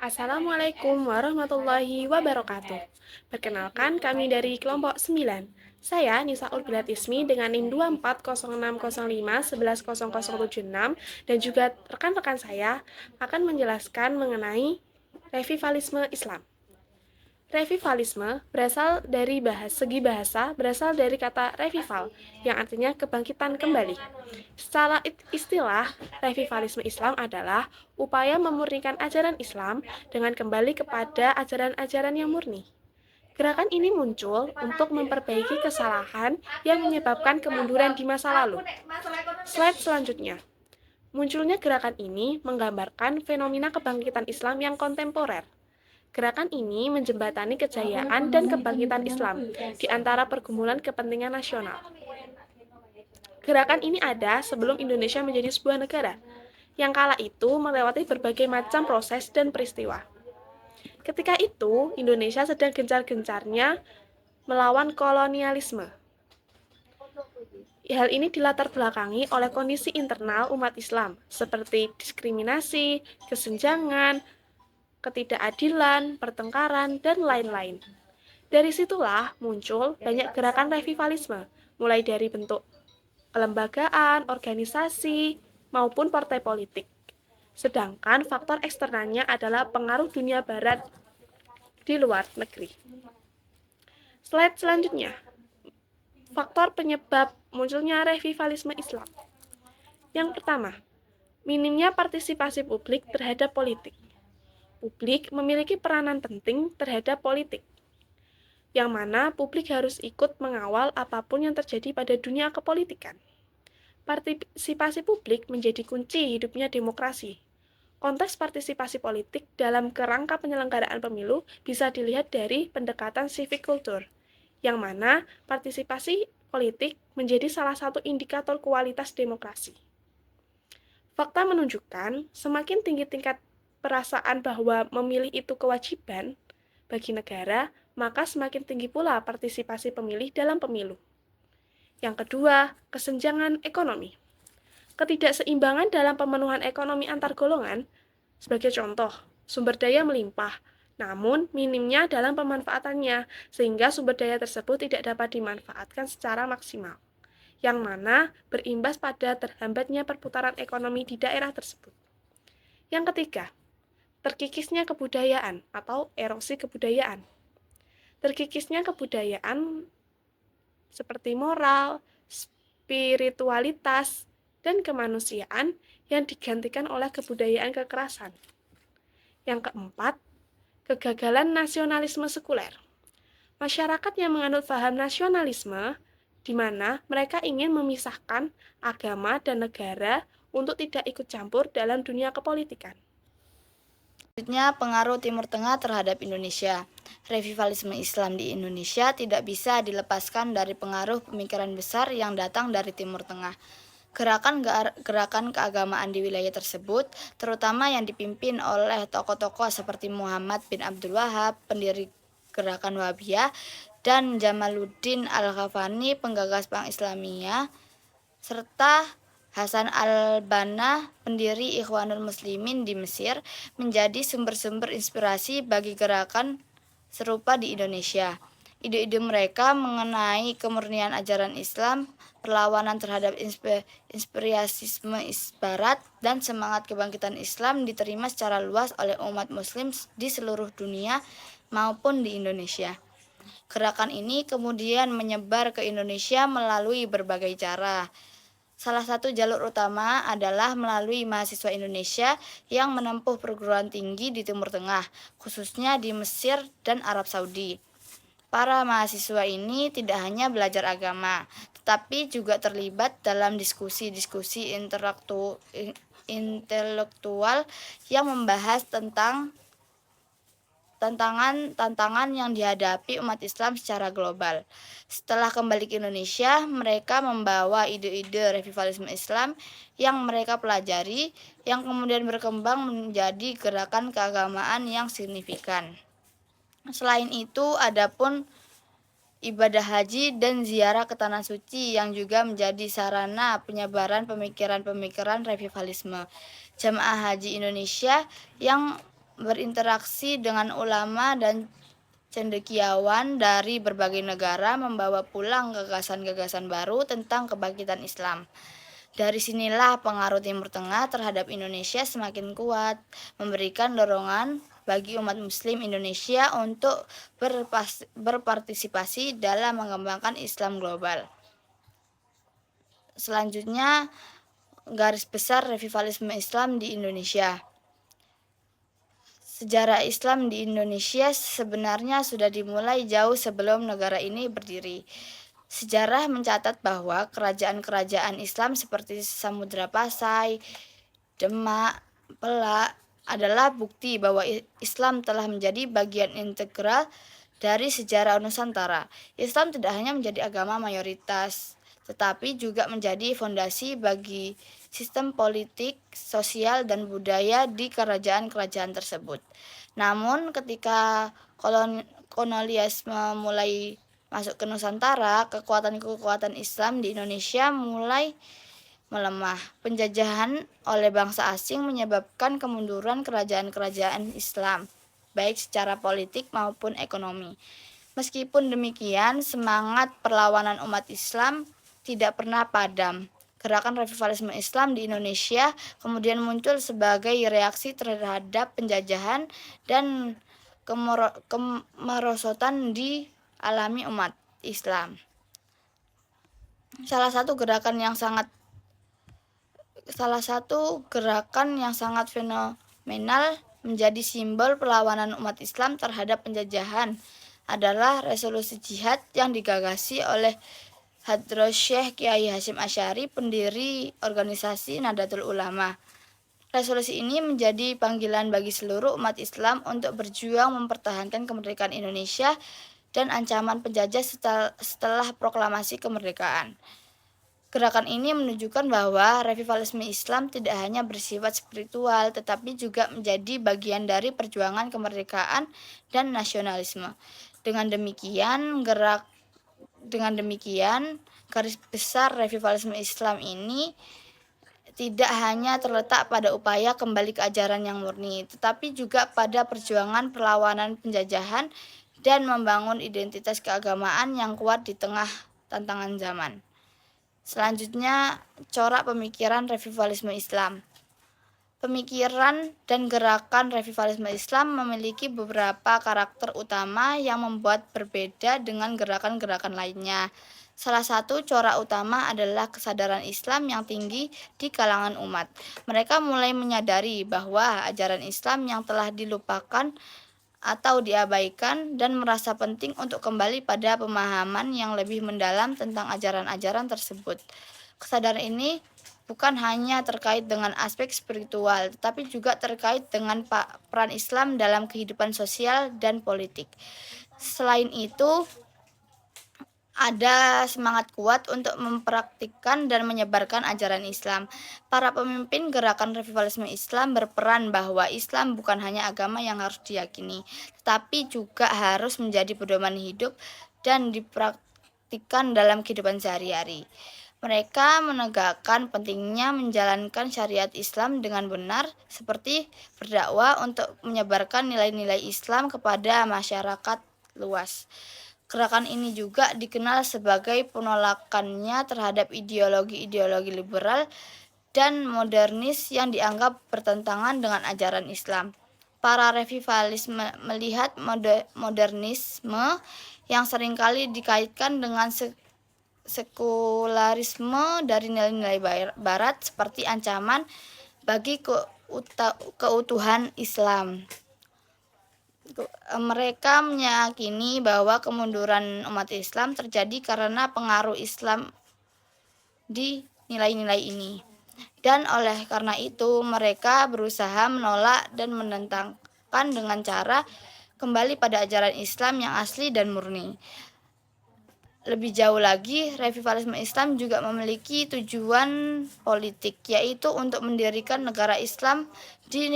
Assalamualaikum warahmatullahi wabarakatuh. Perkenalkan, kami dari kelompok 9. Saya Nisa Urbilat Ismi dengan NIM 2406051100076 dan juga rekan-rekan saya akan menjelaskan mengenai revivalisme Islam. Revivalisme segi bahasa berasal dari kata revival yang artinya kebangkitan kembali. Secara istilah, revivalisme Islam adalah upaya memurnikan ajaran Islam dengan kembali kepada ajaran-ajaran yang murni. Gerakan ini muncul untuk memperbaiki kesalahan yang menyebabkan kemunduran di masa lalu. Slide selanjutnya. Munculnya gerakan ini menggambarkan fenomena kebangkitan Islam yang kontemporer. Gerakan ini menjembatani kejayaan dan kebangkitan Islam di antara pergumulan kepentingan nasional. Gerakan ini ada sebelum Indonesia menjadi sebuah negara, yang kala itu melewati berbagai macam proses dan peristiwa. Ketika itu, Indonesia sedang gencar-gencarnya melawan kolonialisme. Hal ini dilatar belakangi oleh kondisi internal umat Islam, seperti diskriminasi, kesenjangan, ketidakadilan, pertengkaran, dan lain-lain. Dari situlah muncul banyak gerakan revivalisme, mulai dari bentuk kelembagaan, organisasi, maupun partai politik. Sedangkan faktor eksternalnya adalah pengaruh dunia barat di luar negeri. Slide selanjutnya. Faktor penyebab munculnya revivalisme Islam. Yang pertama, minimnya partisipasi publik terhadap politik. Publik memiliki peranan penting terhadap politik, yang mana publik harus ikut mengawal apapun yang terjadi pada dunia kepolitikan. Partisipasi publik menjadi kunci hidupnya demokrasi. Konteks partisipasi politik dalam kerangka penyelenggaraan pemilu bisa dilihat dari pendekatan civic culture, yang mana partisipasi politik menjadi salah satu indikator kualitas demokrasi. Fakta menunjukkan semakin tinggi tingkat perasaan bahwa memilih itu kewajiban bagi negara, maka semakin tinggi pula partisipasi pemilih dalam pemilu. Yang kedua, kesenjangan ekonomi. Ketidakseimbangan dalam pemenuhan ekonomi antar golongan, sebagai contoh, sumber daya melimpah, namun minimnya dalam pemanfaatannya, sehingga sumber daya tersebut tidak dapat dimanfaatkan secara maksimal, yang mana berimbas pada terhambatnya perputaran ekonomi di daerah tersebut. Yang ketiga, terkikisnya kebudayaan atau erosi kebudayaan. Terkikisnya kebudayaan seperti moral, spiritualitas, dan kemanusiaan yang digantikan oleh kebudayaan kekerasan. Yang keempat, kegagalan nasionalisme sekuler. Masyarakat yang menganut paham nasionalisme, di mana mereka ingin memisahkan agama dan negara untuk tidak ikut campur dalam dunia kepolitikan. Selanjutnya, pengaruh Timur Tengah terhadap Indonesia. Revivalisme Islam di Indonesia tidak bisa dilepaskan dari pengaruh pemikiran besar yang datang dari Timur Tengah. Gerakan keagamaan di wilayah tersebut, terutama yang dipimpin oleh tokoh-tokoh seperti Muhammad bin Abdul Wahab, pendiri gerakan Wahabiyah, dan Jamaluddin Al-Ghafani, penggagas Bank Islamiyah, serta Hasan al-Banna, pendiri Ikhwanul Muslimin di Mesir, menjadi sumber-sumber inspirasi bagi gerakan serupa di Indonesia. Ide-ide mereka mengenai kemurnian ajaran Islam, perlawanan terhadap imperialisme Barat, dan semangat kebangkitan Islam diterima secara luas oleh umat Muslim di seluruh dunia maupun di Indonesia. Gerakan ini kemudian menyebar ke Indonesia melalui berbagai cara. Salah satu jalur utama adalah melalui mahasiswa Indonesia yang menempuh perguruan tinggi di Timur Tengah, khususnya di Mesir dan Arab Saudi. Para mahasiswa ini tidak hanya belajar agama, tetapi juga terlibat dalam diskusi-diskusi intelektual yang membahas tentang tantangan yang dihadapi umat Islam secara global. Setelah kembali ke Indonesia, mereka membawa ide-ide revivalisme Islam yang mereka pelajari, yang kemudian berkembang menjadi gerakan keagamaan yang signifikan. Selain itu, adapun ibadah haji dan ziarah ke tanah suci yang juga menjadi sarana penyebaran pemikiran-pemikiran revivalisme. Jamaah Haji Indonesia yang berinteraksi dengan ulama dan cendekiawan dari berbagai negara, membawa pulang gagasan-gagasan baru tentang kebangkitan Islam. Dari sinilah pengaruh Timur Tengah terhadap Indonesia semakin kuat, memberikan dorongan bagi umat Muslim Indonesia untuk berpartisipasi dalam mengembangkan Islam global. Selanjutnya, garis besar revivalisme Islam di Indonesia. Sejarah Islam di Indonesia sebenarnya sudah dimulai jauh sebelum negara ini berdiri. Sejarah mencatat bahwa kerajaan-kerajaan Islam seperti Samudra Pasai, Demak, Pelak adalah bukti bahwa Islam telah menjadi bagian integral dari sejarah Nusantara. Islam tidak hanya menjadi agama mayoritas, tetapi juga menjadi fondasi bagi sistem politik, sosial, dan budaya di kerajaan-kerajaan tersebut. Namun ketika kolonialisme mulai masuk ke Nusantara, kekuatan-kekuatan Islam di Indonesia mulai melemah. Penjajahan oleh bangsa asing menyebabkan kemunduran kerajaan-kerajaan Islam, baik secara politik maupun ekonomi. Meskipun demikian, semangat perlawanan umat Islam tidak pernah padam. Gerakan revivalisme Islam di Indonesia kemudian muncul sebagai reaksi terhadap penjajahan dan kemerosotan dialami umat Islam. Salah satu gerakan yang sangat fenomenal menjadi simbol perlawanan umat Islam terhadap penjajahan adalah resolusi jihad yang digagasi oleh Hadroh Syekh Kiai Hasyim Asy'ari, pendiri organisasi Nahdlatul Ulama. Resolusi ini menjadi panggilan bagi seluruh umat Islam untuk berjuang mempertahankan kemerdekaan Indonesia dan ancaman penjajah setelah proklamasi kemerdekaan. Gerakan ini menunjukkan bahwa revivalisme Islam tidak hanya bersifat spiritual, tetapi juga menjadi bagian dari perjuangan kemerdekaan dan nasionalisme. Dengan demikian, garis besar revivalisme Islam ini tidak hanya terletak pada upaya kembali ke ajaran yang murni, tetapi juga pada perjuangan perlawanan penjajahan dan membangun identitas keagamaan yang kuat di tengah tantangan zaman. Selanjutnya, corak pemikiran revivalisme Islam. Pemikiran dan gerakan revivalisme Islam memiliki beberapa karakter utama yang membuat berbeda dengan gerakan-gerakan lainnya. Salah satu corak utama adalah kesadaran Islam yang tinggi di kalangan umat. Mereka mulai menyadari bahwa ajaran Islam yang telah dilupakan atau diabaikan dan merasa penting untuk kembali pada pemahaman yang lebih mendalam tentang ajaran-ajaran tersebut. Kesadaran ini bukan hanya terkait dengan aspek spiritual, tetapi juga terkait dengan peran Islam dalam kehidupan sosial dan politik. Selain itu, ada semangat kuat untuk mempraktikkan dan menyebarkan ajaran Islam. Para pemimpin gerakan revivalisme Islam berperan bahwa Islam bukan hanya agama yang harus diyakini, tetapi juga harus menjadi pedoman hidup dan dipraktikkan dalam kehidupan sehari-hari. Mereka menegakkan pentingnya menjalankan syariat Islam dengan benar, seperti berdakwah untuk menyebarkan nilai-nilai Islam kepada masyarakat luas. Gerakan ini juga dikenal sebagai penolakannya terhadap ideologi-ideologi liberal dan modernis yang dianggap bertentangan dengan ajaran Islam. Para revivalis melihat modernisme yang seringkali dikaitkan dengan sekularisme dari nilai-nilai barat seperti ancaman bagi keutuhan Islam. Mereka meyakini bahwa kemunduran umat Islam terjadi karena pengaruh Islam di nilai-nilai ini. Dan oleh karena itu mereka berusaha menolak dan menentangkan dengan cara kembali pada ajaran Islam yang asli dan murni. Lebih jauh lagi, revivalisme Islam juga memiliki tujuan politik, yaitu untuk mendirikan negara Islam di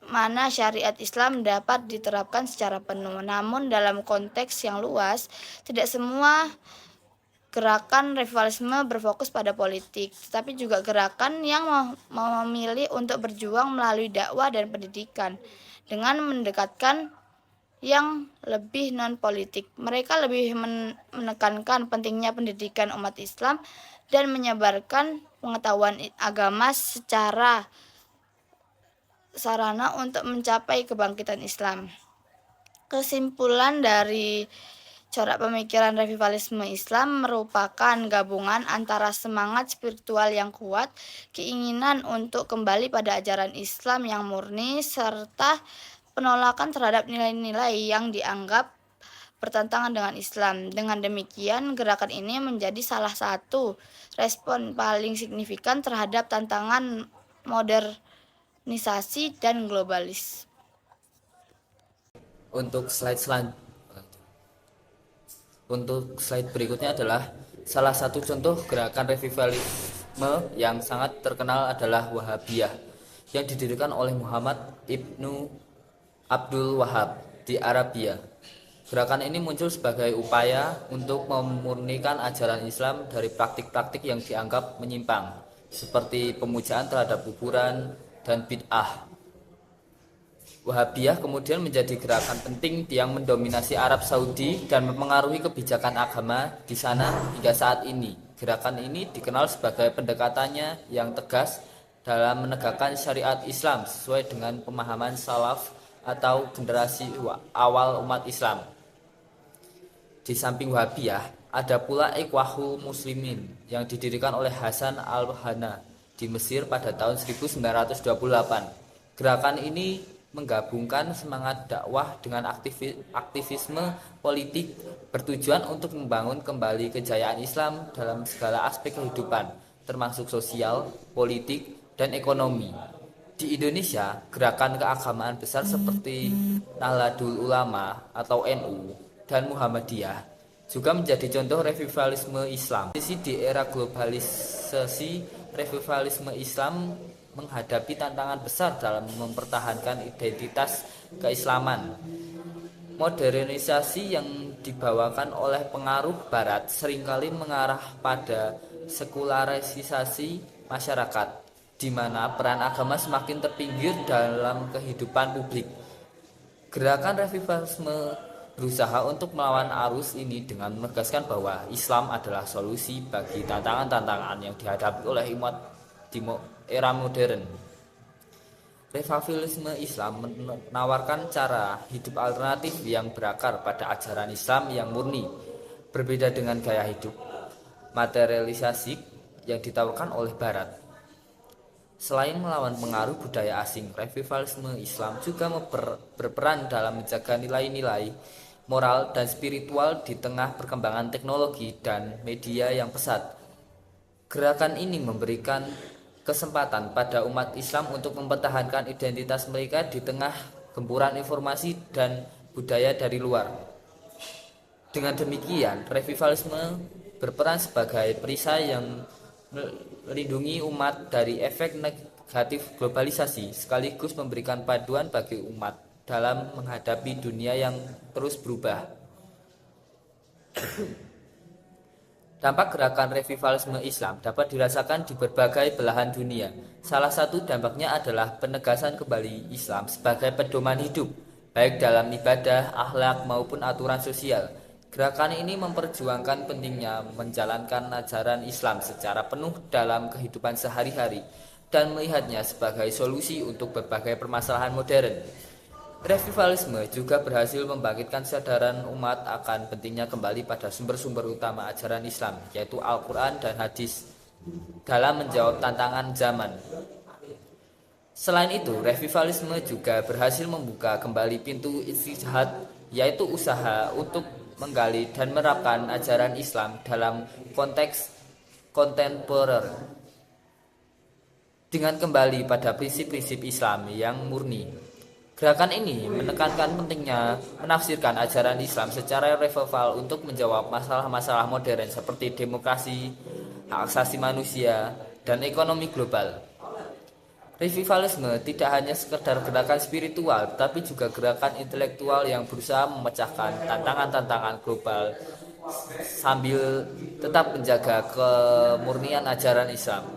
mana syariat Islam dapat diterapkan secara penuh. Namun dalam konteks yang luas, tidak semua gerakan revivalisme berfokus pada politik, tetapi juga gerakan yang memilih untuk berjuang melalui dakwah dan pendidikan. dengan mendekatkan yang lebih non-politik. Mereka lebih menekankan pentingnya pendidikan umat Islam dan menyebarkan pengetahuan agama secara sarana untuk mencapai kebangkitan Islam. Kesimpulan dari corak pemikiran revivalisme Islam merupakan gabungan antara semangat spiritual yang kuat, keinginan untuk kembali pada ajaran Islam yang murni, serta penolakan terhadap nilai-nilai yang dianggap bertentangan dengan Islam. Dengan demikian, gerakan ini menjadi salah satu respon paling signifikan terhadap tantangan modernisasi dan globalis. Untuk slide berikutnya adalah salah satu contoh gerakan revivalisme yang sangat terkenal adalah Wahabiyah yang didirikan oleh Muhammad Ibnu Abdul Wahab di Arabia. Gerakan ini muncul sebagai upaya untuk memurnikan ajaran Islam dari praktik-praktik yang dianggap menyimpang, seperti pemujaan terhadap kuburan dan bid'ah. Wahabiyah kemudian menjadi gerakan penting yang mendominasi Arab Saudi dan mempengaruhi kebijakan agama di sana hingga saat ini. Gerakan ini dikenal sebagai pendekatannya yang tegas dalam menegakkan syariat Islam sesuai dengan pemahaman salaf atau generasi awal umat Islam. Di samping Wahabiyah, ada pula Ikhwahul Muslimin yang didirikan oleh Hasan al-Banna di Mesir pada tahun 1928. Gerakan ini menggabungkan semangat dakwah dengan aktivisme politik bertujuan untuk membangun kembali kejayaan Islam dalam segala aspek kehidupan, termasuk sosial, politik, dan ekonomi. Di Indonesia, gerakan keagamaan besar seperti Nahdlatul Ulama atau NU dan Muhammadiyah juga menjadi contoh revivalisme Islam. Di era globalisasi, revivalisme Islam menghadapi tantangan besar dalam mempertahankan identitas keislaman. Modernisasi yang dibawakan oleh pengaruh barat seringkali mengarah pada sekularisasi masyarakat, di mana peran agama semakin terpinggir dalam kehidupan publik. Gerakan revivalisme berusaha untuk melawan arus ini dengan menegaskan bahwa Islam adalah solusi bagi tantangan-tantangan yang dihadapi oleh umat di era modern. Revivalisme Islam menawarkan cara hidup alternatif yang berakar pada ajaran Islam yang murni, berbeda dengan gaya hidup materialisasi yang ditawarkan oleh Barat. Selain melawan pengaruh budaya asing, revivalisme Islam juga berperan dalam menjaga nilai-nilai moral dan spiritual di tengah perkembangan teknologi dan media yang pesat. Gerakan ini memberikan kesempatan pada umat Islam untuk mempertahankan identitas mereka di tengah gempuran informasi dan budaya dari luar. Dengan demikian, revivalisme berperan sebagai perisai yang melindungi umat dari efek negatif globalisasi, sekaligus memberikan panduan bagi umat dalam menghadapi dunia yang terus berubah. Dampak gerakan revivalisme Islam dapat dirasakan di berbagai belahan dunia. Salah satu dampaknya adalah penegasan kembali Islam sebagai pedoman hidup, baik dalam ibadah, akhlak, maupun aturan sosial. Gerakan ini memperjuangkan pentingnya menjalankan ajaran Islam secara penuh dalam kehidupan sehari-hari dan melihatnya sebagai solusi untuk berbagai permasalahan modern. Revivalisme juga berhasil membangkitkan kesadaran umat akan pentingnya kembali pada sumber-sumber utama ajaran Islam, yaitu Al-Quran dan Hadis, dalam menjawab tantangan zaman. Selain itu, revivalisme juga berhasil membuka kembali pintu ijtihad, yaitu usaha untuk menggali dan menerapkan ajaran Islam dalam konteks kontemporer, dengan kembali pada prinsip-prinsip Islam yang murni. Gerakan ini menekankan pentingnya menafsirkan ajaran Islam secara relevan untuk menjawab masalah-masalah modern seperti demokrasi, hak asasi manusia, dan ekonomi global. Revivalisme tidak hanya sekedar gerakan spiritual, tapi juga gerakan intelektual yang berusaha memecahkan tantangan-tantangan global sambil tetap menjaga kemurnian ajaran Islam.